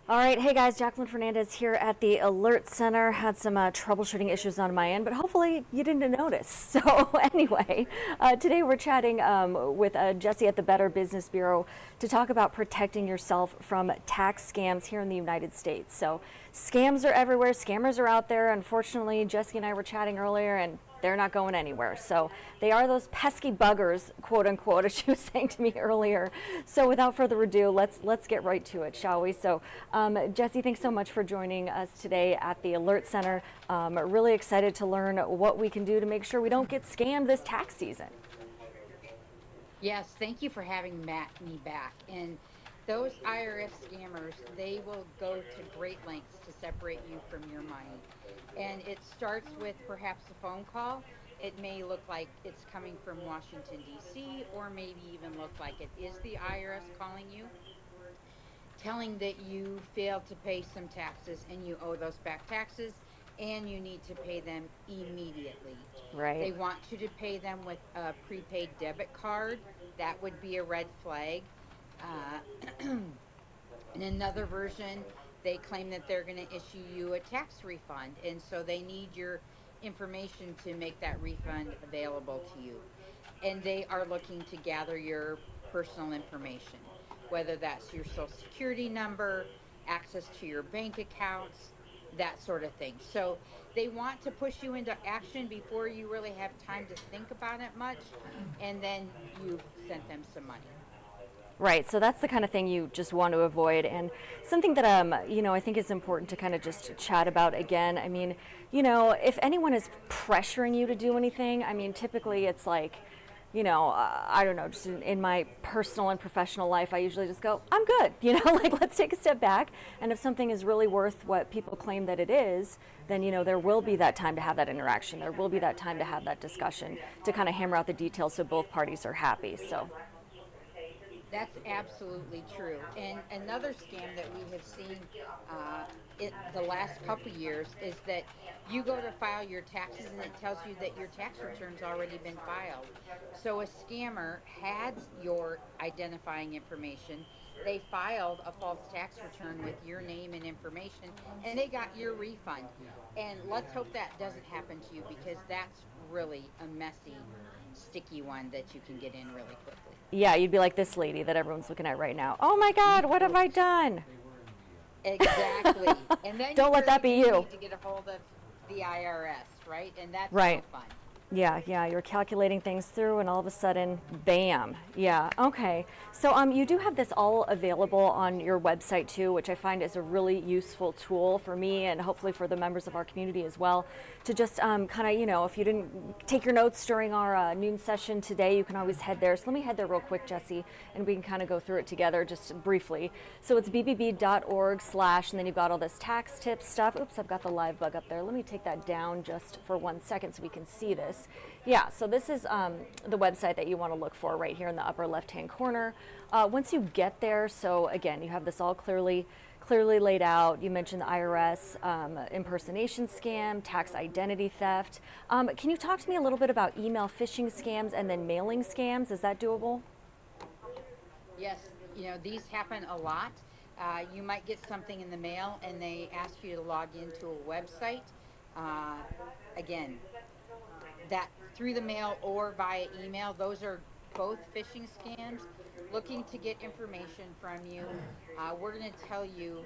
All right, hey guys, Jacqueline Fernandez here at the Alert Center. Had some troubleshooting issues on my end, but hopefully you didn't notice. So anyway, today we're chatting with Jesse at the Better Business Bureau to talk about protecting yourself from tax scams here in the United States. So scams are everywhere, scammers are out there. Unfortunately, Jesse and I were chatting earlier and they're not going anywhere. So they are those pesky buggers, quote unquote, as she was saying to me earlier. So without further ado, let's get right to it, shall we? So Jesse, thanks so much for joining us today at the Alert Center. Really excited to learn what we can do to make sure we don't get scammed this tax season. Yes, thank you for having me back. And those IRS scammers, they will go to great lengths to separate you from your money. And it starts with perhaps a phone call. It may look like it's coming from Washington, D.C., or maybe even look like it is the IRS calling you, telling that you failed to pay some taxes and you owe those back taxes and you need to pay them immediately. Right. They want you to pay them with a prepaid debit card. That would be a red flag. In another version, they claim that they're going to issue you a tax refund, and so they need your information to make that refund available to you. And they are looking to gather your personal information, whether that's your social security number, access to your bank accounts, that sort of thing. So they want to push you into action before you really have time to think about it much, and then you've sent them some money. Right, so that's the kind of thing you just want to avoid, and something that I think is important to kind of just chat about again. I mean, if anyone is pressuring you to do anything, I mean, typically it's like, I don't know, just in my personal and professional life, I usually just go, I'm good, like let's take a step back, and if something is really worth what people claim that it is, then there will be that time to have that interaction. There will be that time to have that discussion to kind of hammer out the details so both parties are happy. So. That's absolutely true. And another scam that we have seen the last couple years is that you go to file your taxes and it tells you that your tax return's already been filed. So a scammer had your identifying information. They filed a false tax return with your name and information, and they got your refund. And let's hope that doesn't happen to you, because that's really a messy, sticky one that you can get in really quickly. Yeah, you'd be like this lady that everyone's looking at right now. Oh my God, what have I done? Exactly. And then don't let that be you. Need to get a hold of the IRS, right? And that's right. No fun. Yeah, you're calculating things through and all of a sudden, bam. Yeah, okay. So you do have this all available on your website too, which I find is a really useful tool for me and hopefully for the members of our community as well, to just kind of, if you didn't take your notes during our noon session today, you can always head there. So let me head there real quick, Jesse, and we can kind of go through it together just briefly. So it's bbb.org/ and then you've got all this tax tips stuff. Oops, I've got the live bug up there. Let me take that down just for 1 second so we can see this. Yeah, so this is the website that you want to look for right here in the upper left-hand corner. Once you get there, so again, you have this all clearly laid out. You mentioned the IRS impersonation scam, tax identity theft. Can you talk to me a little bit about email phishing scams and then mailing scams? Is that doable? Yes, these happen a lot. You might get something in the mail and they ask you to log into a website. Again, that through the mail or via email, those are both phishing scams looking to get information from you. We're going to tell you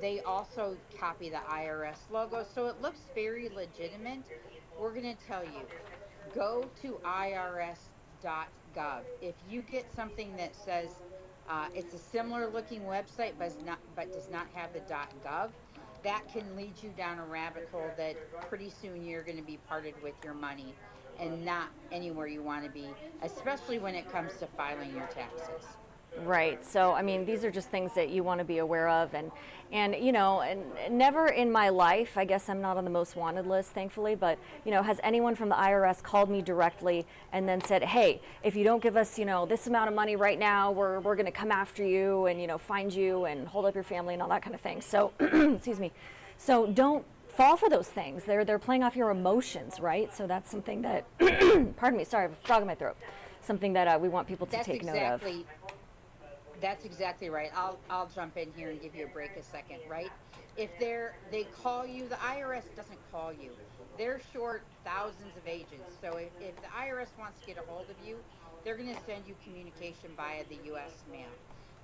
they also copy the IRS logo, so it looks very legitimate. We're going to tell you, go to irs.gov. If you get something that says it's a similar looking website but does not have the .gov, that can lead you down a rabbit hole that pretty soon you're going to be parted with your money and not anywhere you want to be, especially when it comes to filing your taxes. Right. So, I mean, these are just things that you want to be aware of. And never in my life, I guess I'm not on the most wanted list, thankfully, but, has anyone from the IRS called me directly and then said, hey, if you don't give us, this amount of money right now, we're going to come after you and, find you and hold up your family and all that kind of thing. So, excuse me. So don't fall for those things. They're playing off your emotions, right? So that's something that, pardon me, sorry, I have a frog in my throat. Something that we want people to take note of. That's exactly right. I'll jump in here and give you a break a second, right? If they call you, the IRS doesn't call you. They're short thousands of agents. So if the IRS wants to get a hold of you, they're going to send you communication via the US mail.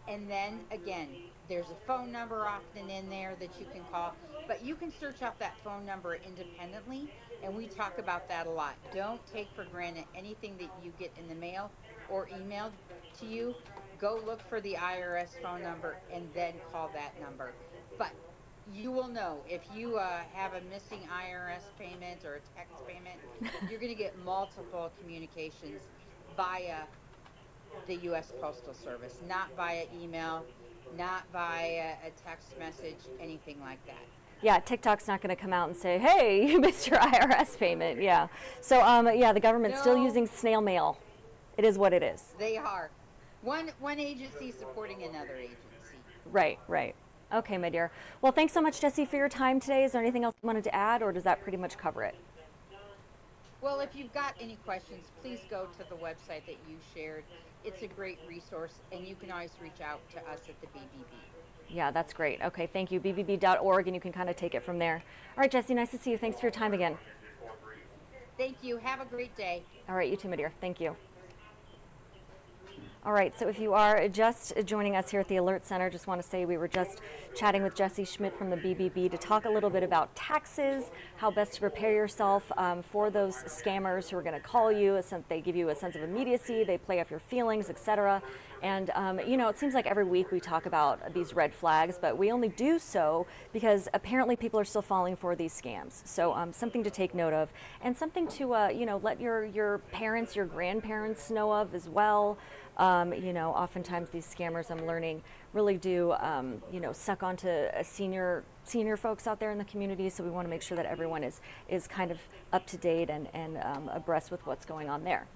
And then again, there's a phone number often in there that you can call, but you can search out that phone number independently. And we talk about that a lot. Don't take for granted anything that you get in the mail or emailed to you. Go look for the IRS phone number and then call that number. But you will know if you have a missing IRS payment or a text payment, you're going to get multiple communications via the U.S. Postal Service, not via email, not via a text message, anything like that. Yeah, TikTok's not going to come out and say, "Hey, you missed your IRS payment." Yeah. So, yeah, the government's still No, using snail mail. It is what it is. they are. One agency supporting another agency. Right, right. Okay, my dear. Well, thanks so much, Jesse, for your time today. Is there anything else you wanted to add, or does that pretty much cover it? Well, if you've got any questions, please go to the website that you shared. It's a great resource, and you can always reach out to us at the BBB. Yeah, that's great. Okay, thank you. bbb.org, and you can kind of take it from there. All right, Jesse, nice to see you. Thanks for your time again. Thank you. Have a great day. All right, you too, my dear. Thank you. All right, so if you are just joining us here at the Alert Center, just want to say we were just chatting with Jesse Schmidt from the BBB to talk a little bit about taxes, how best to prepare yourself for those scammers who are going to call you. They give you a sense of immediacy, they play off your feelings, etc. And, you know, it seems like every week we talk about these red flags, but we only do so because apparently people are still falling for these scams. So something to take note of, and something to, you know, let your parents, your grandparents know of as well. You know, oftentimes these scammers, I'm learning, really do, you know, suck onto senior folks out there in the community. So we want to make sure that everyone is kind of up to date and abreast with what's going on there.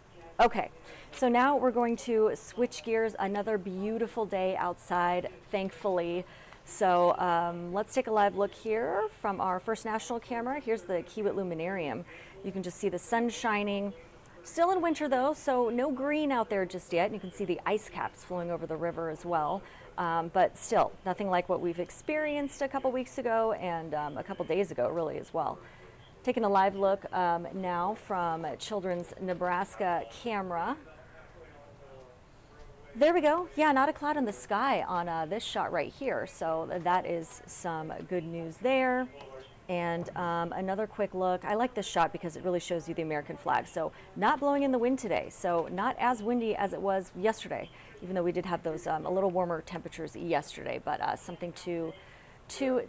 Okay, so now we're going to switch gears. Another beautiful day outside, thankfully. So let's take a live look here from our First National camera. Here's the Kiewit Luminarium. You can just see the sun shining. Still in winter though, so no green out there just yet. You can see the ice caps flowing over the river as well. But still, nothing like what we've experienced a couple weeks ago and a couple days ago really as well. Taking a live look now from Children's Nebraska camera. There we go. Yeah, not a cloud in the sky on this shot right here. So that is some good news there. And another quick look. I like this shot because it really shows you the American flag. So not blowing in the wind today. So not as windy as it was yesterday, even though we did have those a little warmer temperatures yesterday, but something to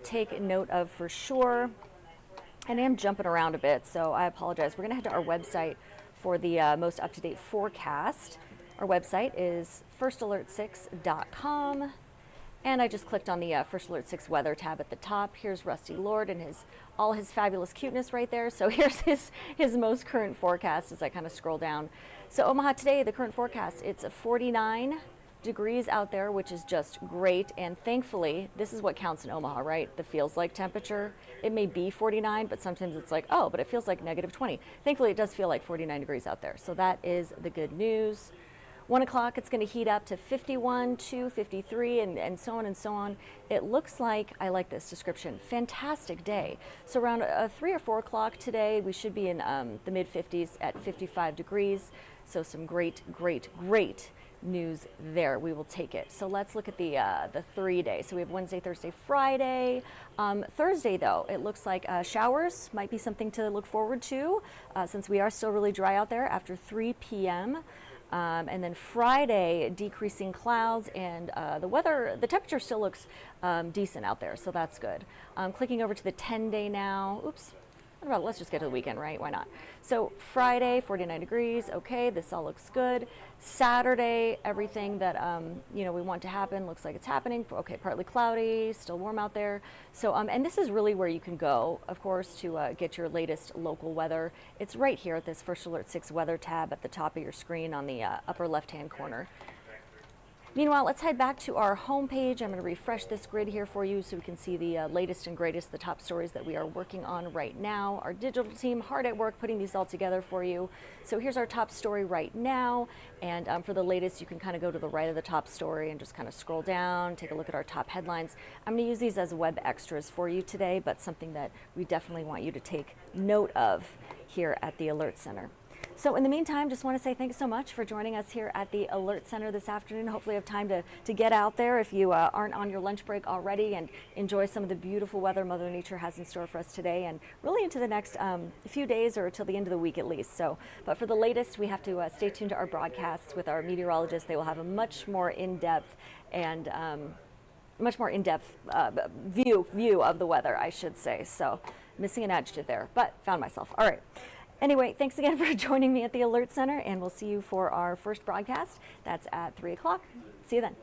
take note of for sure. And I am jumping around a bit, so I apologize. We're gonna head to our website for the most up-to-date forecast. Our website is firstalert6.com. And I just clicked on the First Alert 6 weather tab at the top. Here's Rusty Lord and all his fabulous cuteness right there. So here's his most current forecast as I kind of scroll down. So Omaha today, the current forecast, it's 49 degrees out there, which is just great. And thankfully, this is what counts in Omaha, right? The feels like temperature. It may be 49, but sometimes it's like, oh, but it feels like negative 20. Thankfully, it does feel like 49 degrees out there. So that is the good news. 1 o'clock, it's going to heat up to 51, 2, 53, and so on and so on. It looks like, I like this description, fantastic day. So around 3 or 4 o'clock today, we should be in the mid-50s at 55 degrees. So some great, great, great news there. We will take it. So let's look at the 3 days. So we have Wednesday, Thursday, Friday. Thursday, though, it looks like showers might be something to look forward to since we are still really dry out there after 3 p.m. And then Friday, decreasing clouds, and the temperature still looks decent out there, so that's good. Clicking over to the 10-day now. Oops. What about, let's just get to the weekend, right? Why not? So Friday, 49 degrees. Okay, this all looks good. Saturday, everything that you know, we want to happen looks like it's happening. Okay, partly cloudy, still warm out there. So and this is really where you can go, of course, to get your latest local weather. It's right here at this First Alert 6 weather tab at the top of your screen on the upper left-hand corner. Meanwhile, let's head back to our homepage. I'm going to refresh this grid here for you so we can see the latest and greatest, the top stories that we are working on right now. Our digital team hard at work putting these all together for you. So here's our top story right now. And for the latest, you can kind of go to the right of the top story and just kind of scroll down, take a look at our top headlines. I'm going to use these as web extras for you today, but something that we definitely want you to take note of here at the Alert Center. So in the meantime, just want to say thanks so much for joining us here at the Alert Center this afternoon. Hopefully you have time to get out there if you aren't on your lunch break already, and enjoy some of the beautiful weather Mother Nature has in store for us today and really into the next few days or till the end of the week at least. So, but for the latest, we have to stay tuned to our broadcasts with our meteorologists. They will have a much more in-depth and view of the weather, I should say. So missing an adjective there, but found myself. All right. Anyway, thanks again for joining me at the Alert Center, and we'll see you for our first broadcast. That's at 3 o'clock. See you then.